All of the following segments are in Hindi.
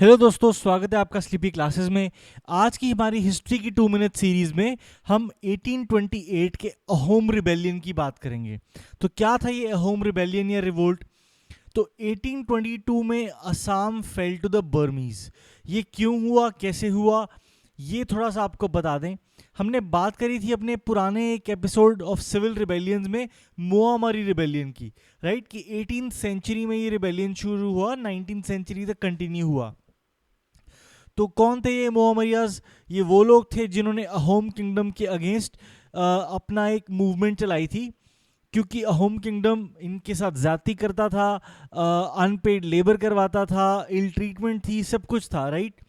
हेलो दोस्तों, स्वागत है आपका स्लीपी क्लासेस में। आज की हमारी हिस्ट्री की 2 मिनट सीरीज में हम 1828 के अहोम रिबेलियन की बात करेंगे। तो क्या था ये अहोम रिबेलियन या रिवोल्ट? तो 1822 में Assam fell to the Burmese. ये क्यों हुआ, कैसे हुआ, ये थोड़ा सा आपको बता दें। हमने बात करी थी अपने पुराने एक एपिसोड ऑफ सिविल रिबेलियंस में मोआमरी रिबेलियन की, राइट? कि 18th सेंचुरी में ये रिबेलियन शुरू हुआ, 19th सेंचुरी तक कंटिन्यू हुआ। तो कौन थे ये मोहम्मदियाज? ये वो लोग थे जिन्होंने अहोम किंगडम के अगेंस्ट अपना एक मूवमेंट चलाई थी, क्योंकि अहोम किंगडम इनके साथ ज्यादती करता था, अनपेड लेबर करवाता था, इल ट्रीटमेंट थी, सब कुछ था, राइट?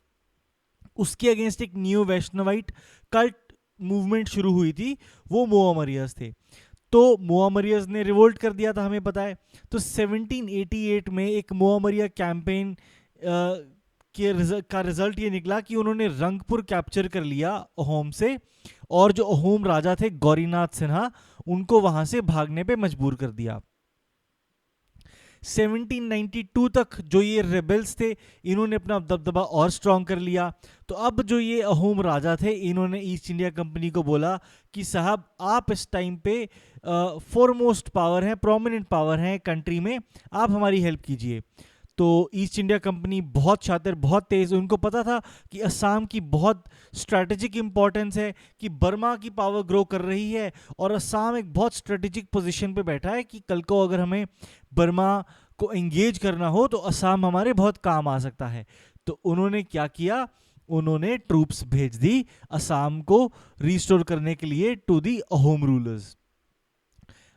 उसके अगेंस्ट एक न्यू वैष्णवाइट कल्ट मूवमेंट शुरू हुई थी, वो मोहम्मदियाज थे। तो मोहम्मदियाज ने रिवोल्ट कर दिया था, हमें पता है। तो 1788 में एक मोहम्मदिया कैंपेन का रिजल्ट ये निकला कि उन्होंने रंगपुर कैप्चर कर लिया अहोम से, और जो अहोम राजा थे गौरीनाथ सिन्हा, उनको वहां से भागने पे मजबूर कर दिया। 1792 तक जो ये रेबल्स थे, इन्होंने अपना दबदबा और स्ट्रांग कर लिया। तो अब जो ये अहोम राजा थे, इन्होंने ईस्ट इंडिया कंपनी को बोला कि साहब, आप इस टाइम पे फोरमोस्ट पावर है, प्रोमिनेंट पावर है कंट्री में, आप हमारी हेल्प कीजिए। तो ईस्ट इंडिया कंपनी बहुत शातिर, बहुत तेज, उनको पता था कि असम की बहुत स्ट्रैटेजिक इंपॉर्टेंस है, कि बर्मा की पावर ग्रो कर रही है, और असम एक बहुत स्ट्रेटेजिक पोजीशन पे बैठा है कि कल को अगर हमें बर्मा को एंगेज करना हो तो असम हमारे बहुत काम आ सकता है। तो उन्होंने क्या किया? उन्होंने ट्रूप्स भेज दी असम को रिस्टोर करने के लिए टू दी अहोम रूलर्स।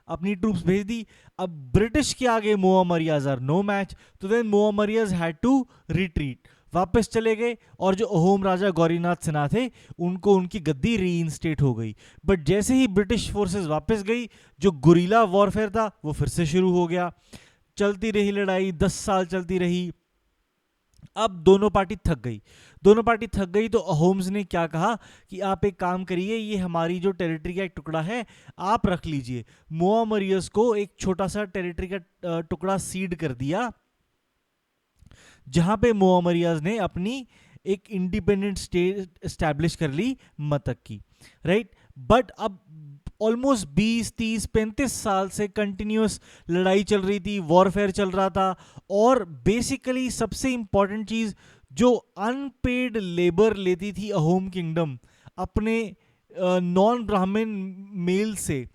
अपनी ट्रूप्स भेज दी। अब ब्रिटिश के आगे मोअमरियाज आर नो मैच, तो देन मोअमरियाज हैड टू रिट्रीट, वापस चले गए, और जो अहोम राजा गौरीनाथ सिन्हा थे, उनको उनकी गद्दी रीइंस्टेट हो गई। बट जैसे ही ब्रिटिश फोर्सेस वापस गई, जो गुरीला वॉरफेयर था वो फिर से शुरू हो गया। चलती रही लड़ाई, 10 साल चलती रही। अब दोनों पार्टी थक गई, तो अहोम्स ने क्या कहा कि आप एक काम करिए, ये हमारी जो टेरिटरी का एक टुकड़ा है, आप रख लीजिए। मोअमरियस को एक छोटा सा टेरिटरी का टुकड़ा सीड कर दिया, जहां पे मोअमरियस ने अपनी एक इंडिपेंडेंट स्टेट एस्टैब्लिश कर ली, मतक की, राइट? बट अब ऑलमोस्ट 20, 30, 35 साल से कंटिन्यूस लड़ाई चल रही थी, वॉरफेयर चल रहा था, और बेसिकली सबसे इंपॉर्टेंट चीज, जो अनपेड लेबर लेती थी अहोम किंगडम अपने नॉन ब्राह्मण मेल से,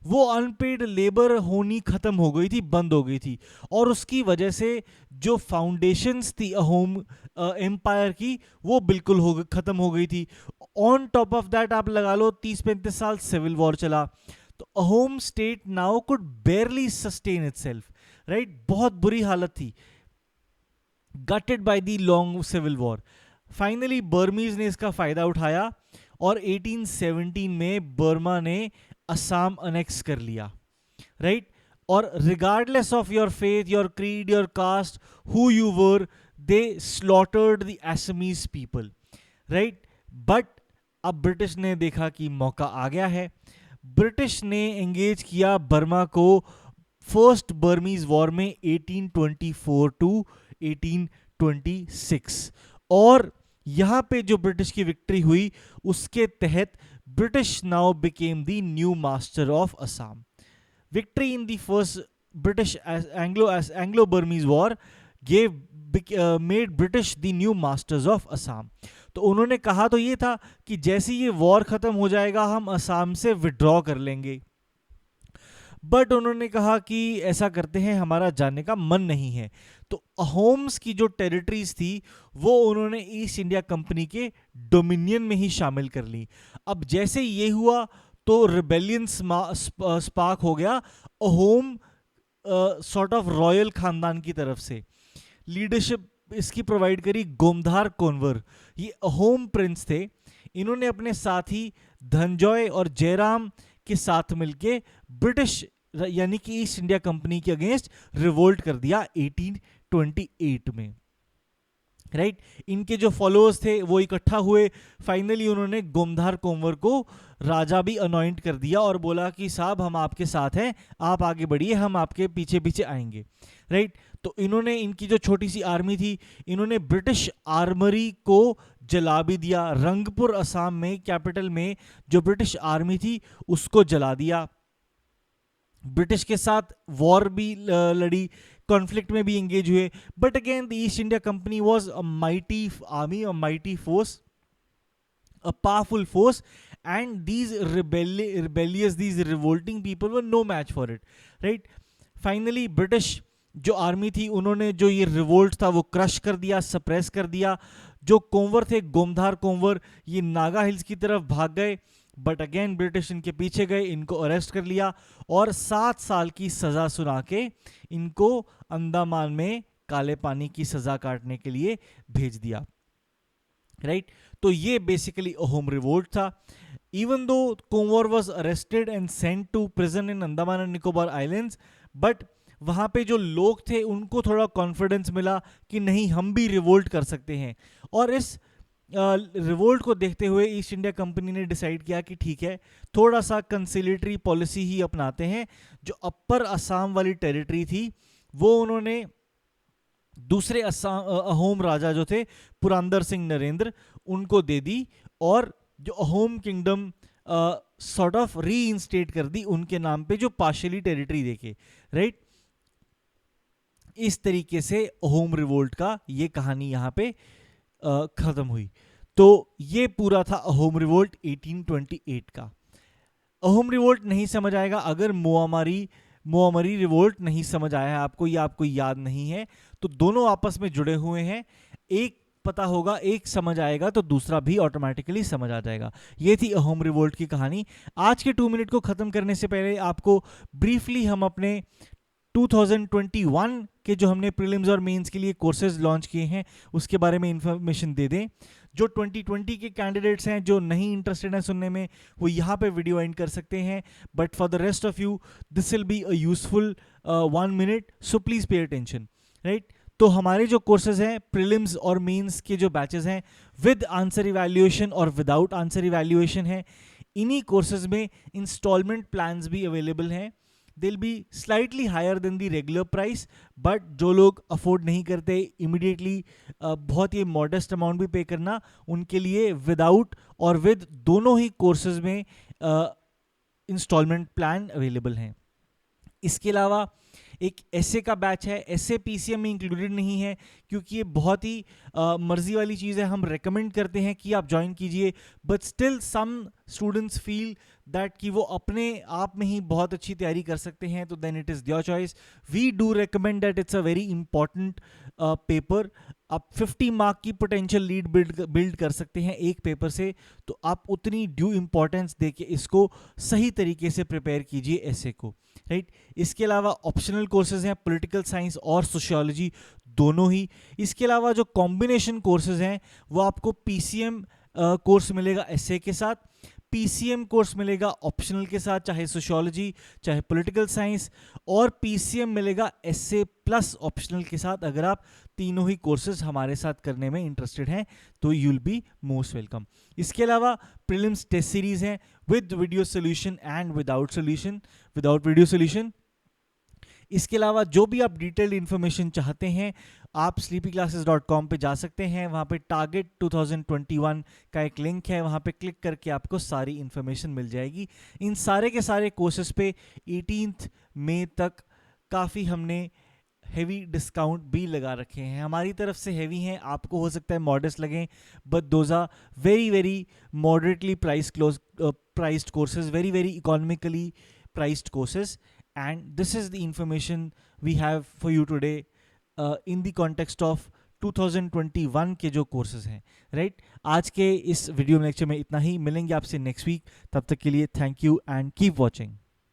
वो अनपेड लेबर होनी खत्म हो गई थी, बंद हो गई थी। और उसकी वजह से जो फाउंडेशंस थी अहोम एम्पायर की, वो बिल्कुल खत्म हो गई थी। ऑन टॉप ऑफ दैट आप लगा लो 30-35 साल सिविल वॉर चला। तो Ahom state now could barely sustain itself, right? बहुत बुरी हालत थी, gutted by the long civil war. Finally Burmese ने इसका फायदा उठाया, और 1817 में बर्मा ने असम अनेक्स कर लिया, राइट? और regardless of your faith, your creed, your cast, who you were, they slaughtered the Assamese people, right? But अब ब्रिटिश ने देखा कि मौका आ गया है। ब्रिटिश ने एंगेज किया बर्मा को फर्स्ट बर्मीज वॉर में 1824 टू 1826, और यहां पे जो ब्रिटिश की विक्ट्री हुई, उसके तहत British now became the new master of Assam. Victory in the first British Anglo Burmese war gave made British the new masters of Assam. तो उन्होंने कहा तो ये था कि जैसे ये वॉर खत्म हो जाएगा, हम असम से विड्रॉ कर लेंगे। बट उन्होंने कहा कि ऐसा करते हैं, हमारा जाने का मन नहीं है। तो अहोम्स की जो टेरिटरीज थी, वो उन्होंने ईस्ट इंडिया कंपनी के डोमिनियन में ही शामिल कर ली। अब जैसे ये हुआ, तो रिबेलियन स्पार्क हो गया अहोम सॉर्ट ऑफ रॉयल खानदान की तरफ से। लीडरशिप इसकी प्रोवाइड करी गोमधार कोनवर, ये अहोम प्रिंस थे। इन्होंने अपने साथी धनजॉय और जयराम के साथ मिलके ब्रिटिश यानी कि ईस्ट इंडिया कंपनी के अगेंस्ट रिवोल्ट कर दिया 1828 में। राइट। इनके जो फॉलोअर्स थे वो इकट्ठा हुए, फाइनली उन्होंने गोमधार कुंवर को राजा भी अनॉइंट कर दिया और बोला कि साहब हम आपके साथ हैं, आप आगे बढ़िए, हम आपके पीछे पीछे आएंगे। राइट। तो इन्होंने, इनकी जो छोटी सी आर्मी थी, इन्होंने ब्रिटिश आर्मरी को जला भी दिया। रंगपुर असम में, कैपिटल में जो ब्रिटिश आर्मी थी उसको जला दिया। ब्रिटिश के साथ वॉर भी लड़ी, कॉन्फ्लिक्ट में भी एंगेज हुए। But again the east India company was a mighty army, a mighty force, a powerful force, and these rebellious, these revolting people were no match for it, right? Finally British जो आर्मी थी उन्होंने जो ये रिवोल्ट था वो क्रश कर दिया, सप्रेस कर दिया। जो कुंवर थे, गोमधार कुंवर, ये नागा हिल्स की तरफ भाग गए। बट अगेन ब्रिटिश इनके पीछे गए, इनको अरेस्ट कर लिया और 7 साल की सजा सुना के इनको अंडमान में काले पानी की सजा काटने के लिए भेज दिया। राइट। तो ये बेसिकली अहोम रिवोल्ट था। इवन दो Kunwar was arrested and sent to prison in Andaman and Nicobar islands, but वहां पे जो लोग थे उनको थोड़ा कॉन्फिडेंस मिला कि नहीं, हम भी रिवोल्ट कर सकते हैं। और इस रिवोल्ट को देखते हुए ईस्ट इंडिया कंपनी ने डिसाइड किया कि ठीक है, थोड़ा सा कंसिलिटरी पॉलिसी ही अपनाते हैं। जो अपर असम वाली टेरिटरी थी वो उन्होंने दूसरे अहोम राजा जो थे पुरंदर सिंह नरेंद्र, उनको दे दी और जो अहोम किंगडम सॉर्ट ऑफ री इंस्टेट कर दी उनके नाम पे, जो पार्शियली टेरिटरी देके। राइट। इस तरीके से अहोम रिवोल्ट का ये कहानी यहाँ पे खत्म हुई। तो ये पूरा था अहोम रिवोल्ट 1828 का। अहोम रिवोल्ट नहीं समझ आएगा अगर मोआमरी रिवोल्ट नहीं समझ आया है आपको, या आपको याद नहीं है, तो दोनों आपस में जुड़े हुए हैं। एक पता होगा, एक समझ आएगा तो दूसरा भी ऑटोमेटिकली समझ आ जाएगा। ये थी अहोम रिवोल्ट की कहानी। आज के 2 मिनट को खत्म करने से पहले आपको ब्रीफली हम अपने 2021 के जो हमने प्रीलिम्स और मेंस के लिए कोर्सेज लॉन्च किए हैं उसके बारे में इंफॉर्मेशन दे दें। जो 2020 के कैंडिडेट्स हैं जो नहीं इंटरेस्टेड हैं सुनने में, वो यहाँ पे वीडियो एंड कर सकते हैं। But for the rest of you this will be a useful 1 minute, so please pay attention. Right. तो हमारे जो कोर्सेज हैं प्रीलिम्स और मेंस के जो बैचेस हैं विद आंसर इवैल्यूएशन और विदाउट आंसर इवैल्यूएशन है, इन्हीं कोर्सेज में इंस्टॉलमेंट प्लान्स भी अवेलेबल हैं। they'll be slightly higher than the regular price, but जो लोग अफोर्ड नहीं करते इमीडिएटली बहुत ही मॉडेस्ट अमाउंट भी पे करना, उनके लिए विदाउट और विद दोनों ही कोर्सेज में इंस्टॉलमेंट प्लान अवेलेबल हैं। इसके अलावा एक एसए का बैच है। एसए पीसीएम में इंक्लूडेड नहीं है क्योंकि ये बहुत ही मर्जी वाली चीज़ है। हम रेकमेंड करते हैं कि आप ज्वाइन कीजिए, but still some students feel that कि वो अपने आप में ही बहुत अच्छी तैयारी कर सकते हैं, तो then it is your choice. We do recommend that it's a very important paper. आप 50 मार्क की पोटेंशियल लीड बिल्ड कर सकते हैं एक पेपर से, तो आप उतनी ड्यू इंपॉर्टेंस देके इसको सही तरीके से प्रिपेयर कीजिए एसए को। राइट। इसके अलावा ऑप्शनल कोर्सेज हैं पॉलिटिकल साइंस और सोशियोलॉजी दोनों ही। इसके अलावा जो कॉम्बिनेशन कोर्सेज हैं वो आपको पीसीएम कोर्स मिलेगा एसए के साथ, पीसीएम कोर्स मिलेगा ऑप्शनल के साथ, चाहे सोशियोलॉजी चाहे पॉलिटिकल साइंस, और पीसीएम मिलेगा एसए प्लस ऑप्शनल के साथ। अगर आप तीनों ही कोर्सेज हमारे साथ करने में इंटरेस्टेड हैं तो you will be most welcome. इसके अलावा प्रीलिम्स टेस्ट सीरीज हैं with video solution and without video solution. इसके अलावा जो भी आप डिटेल्ड इन्फॉर्मेशन चाहते हैं आप sleepyclasses.com पे जा सकते हैं। वहाँ पे टारगेट 2021 का एक लिंक है, वहाँ पे क्लिक करके आपको सारी इन्फॉर्मेशन मिल जाएगी। इन सारे के सारे कोर्सेज पे 18 मई तक काफ़ी हमने हेवी डिस्काउंट भी लगा रखे हैं। हमारी तरफ से हेवी हैं, आपको हो सकता है मॉडेस्ट लगें, but those are very moderately priced courses, very economically priced courses, and this is the information we have for you today in the context of 2021 के जो कोर्सेज हैं। राइट। आज के इस वीडियो लेक्चर में इतना ही, मिलेंगे आपसे नेक्स्ट वीक। तब तक के लिए thank you and keep watching.